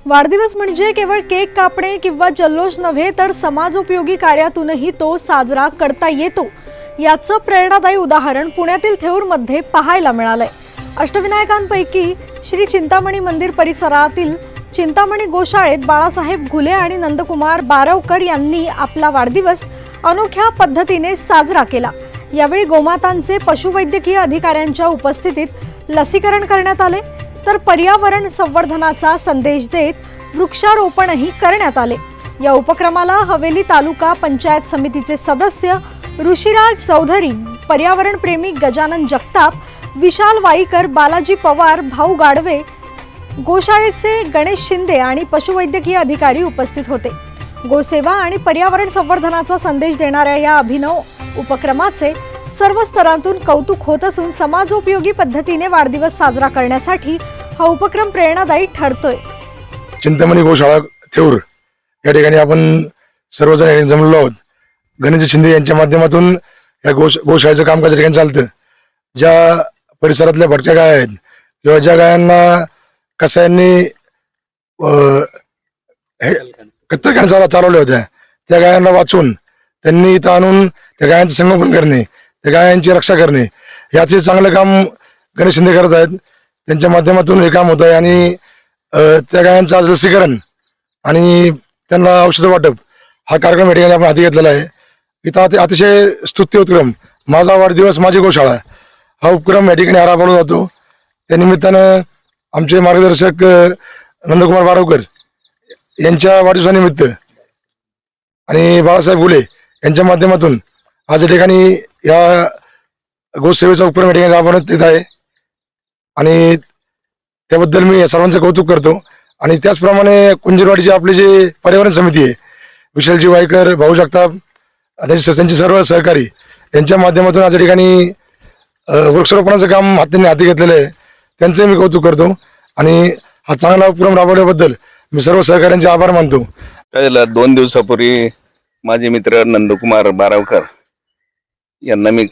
वाढदिवस म्हणजे केवळ केक कापणे किंवा जल्लोष नव्हे तर समाजोपयोगी कार्यातूनही तो साजरा करता येतो। याचं प्रेरणादायी उदाहरण पुण्यातील थेऊरमध्ये पाहायला मिळालंय। अष्टविनायकांपैकी श्री चिंतामणी मंदिर परिसरातील चिंतामणी गोशाळेत बाळासाहेब घुले आणि नंदकुमार बारवकर यांनी आपला वाढदिवस अनोख्या पद्धतीने साजरा केला। यावेळी गोमातांचे पशुवैद्यकीय अधिकाऱ्यांच्या उपस्थितीत लसीकरण करण्यात आले, तर पर्यावरण संवर्धनाचा संदेश देत वृक्षारोपणही करण्यात आले। या उपक्रमाला हवेली तालुका पंचायत समितीचे सदस्य ऋषिराज चौधरी, पर्यावरण प्रेमी गजानन जगताप, विशाल वाईकर, बालाजी पवार, भाऊ गाडवे, गोशाळेचे गणेश शिंदे आणि पशुवैद्यकीय अधिकारी उपस्थित होते। गोसेवा आणि पर्यावरण संवर्धनाचा संदेश देणाऱ्या या अभिनव उपक्रमाचे सर्व स्तरांतून कौतुक होत असून समाजोपयोगी पद्धतीने वाढदिवस साजरा करण्यासाठी हा उपक्रम प्रेरणादायी ठरतोय। चिंतामणी गोशाळा थेऊर या ठिकाणी आपण सर्वजण जमलो आहोत। गणेश शिंदे यांच्या माध्यमातून या गोशाळेचं कामकाज ठिकाणी चालतं। ज्या परिसरातल्या भटक्या गाय आहेत किंवा ज्या गायांना कसायांनी कत्तलखाने चालवले होत्या, त्या गायांना वाचून त्यांनी इथं आणून त्या गायांचं संगोपन करणे, त्या गायांची रक्षा करणे, याचे चांगलं काम गणेश शिंदे करत आहेत। त्यांच्या माध्यमातून हे काम होत आहे आणि त्या गायांचं आज लसीकरण आणि त्यांना औषध वाटप हा कार्यक्रम या ठिकाणी आपण हाती घेतलेला आहे। इथं अतिशय स्तुत्य उपक्रम माझा वाढदिवस माझी गोशाळा हा उपक्रम या ठिकाणी राबवला जातो। त्या निमित्तानं आमचे मार्गदर्शक नंदकुमार बारवकर यांच्या वाढदिवसानिमित्त आणि बाळासाहेब घुले यांच्या माध्यमातून आज या ठिकाणी या गोसेवेचा उपक्रम या ठिकाणी राबवण्यात येत आहे आणि त्याबद्दल मी सर्वांचं कौतुक करतो। आणि त्याचप्रमाणे कुंजीरवाडीची आपली जी पर्यावरण समिती आहे, विशालजी वाईकर, भाऊ जगताप, त्यांचे सर्व सहकारी यांच्या माध्यमातून आज या ठिकाणी वृक्षारोपणाचं काम त्यांनी हाती घेतलेलं आहे, त्यांचे मी कौतुक करतो आणि हा चांगला उपक्रम राबवल्याबद्दल मी सर्व सहकाऱ्यांचे आभार मानतो। काय झालं, 2 दिवसापूर्वी माझे मित्र नंदकुमार बारावकर यांना मी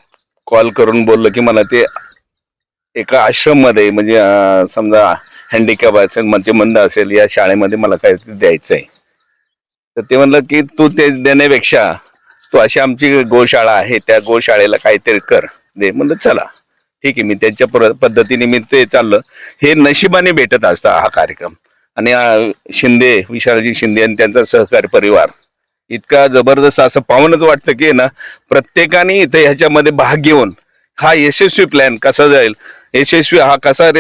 कॉल करून बोललो की मला ते एका आश्रम मध्ये म्हणजे समजा हँडिकॅप असेल, मतिमंद असेल, या शाळेमध्ये मला काहीतरी द्यायचं आहे। तर ते म्हणलं की तू ते देण्यापेक्षा तू अशी आमची गोशाळा आहे त्या गोशाळेला काहीतरी कर दे। म्हणलं चला ठीक आहे, मी त्यांच्या पद्धतीने मी ते चाललं। हे नशिबाने भेटत असता हा कार्यक्रम आणि शिंदे, विशालजी शिंदे आणि त्यांचा सहकारी परिवार इतका जबरदस्त असं पाहूनच वाटतं की ना प्रत्येकाने इथे ह्याच्यामध्ये भाग घेऊन हा यशस्वी प्लॅन कसा जाईल, यशस्वी हा कसा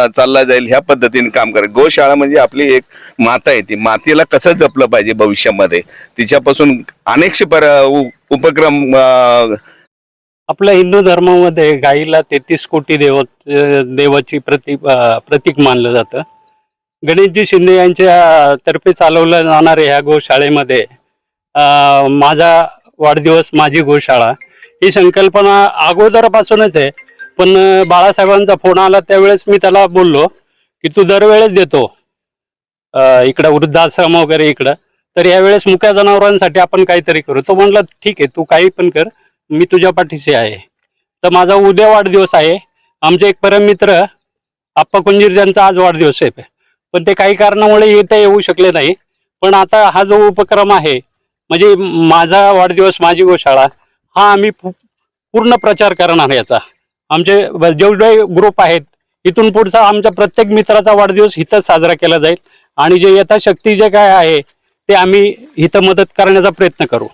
चालला जाईल ह्या पद्धतीने काम करा। गोशाळा म्हणजे आपली एक माता आहे, ती मातेला कसं जपलं पाहिजे भविष्यामध्ये, तिच्यापासून अनेकशे उपक्रम। आपल्या हिंदू धर्मामध्ये गाईला 33 कोटी देवाची प्रतीक मानलं जातं। गणेशजी शिंदे यांच्या तर्फे चालवल्या जाणाऱ्या ह्या गोशाळेमध्ये माझा वाढदिवस माझी गोशाळा ही संकल्पना अगोदरपासूनच आहे, पण बाळासाहेबांचा फोन आला त्यावेळेस मी त्याला बोललो की तू दरवेळेस देतो इकडं वृद्धाश्रम वगैरे इकडं, तर यावेळेस मुक्या जनावरांसाठी आपण काहीतरी करू। तो म्हणला ठीक आहे, तू काही पण कर, मी तुझ्या पाठीशी आहे। तर माझा उद्या वाढदिवस आहे। आमचे एक परममित्र आप्पा कुंजीर यांचा आज वाढदिवस आहे, पण ते काही कारणामुळे इथे येऊ शकले नाही। पण आता हा जो उपक्रम आहे म्हणजे माझा वाढदिवस माझी गोशाळा हा आम्ही पूर्ण प्रचार करणार याचा। आमचे जेवढे ग्रुप आहेत इथून पुढचा आमच्या प्रत्येक मित्राचा वाढदिवस इथंच साजरा केला जाईल आणि जे यथाशक्ती जे काय आहे ते आम्ही इथं मदत करण्याचा प्रयत्न करू।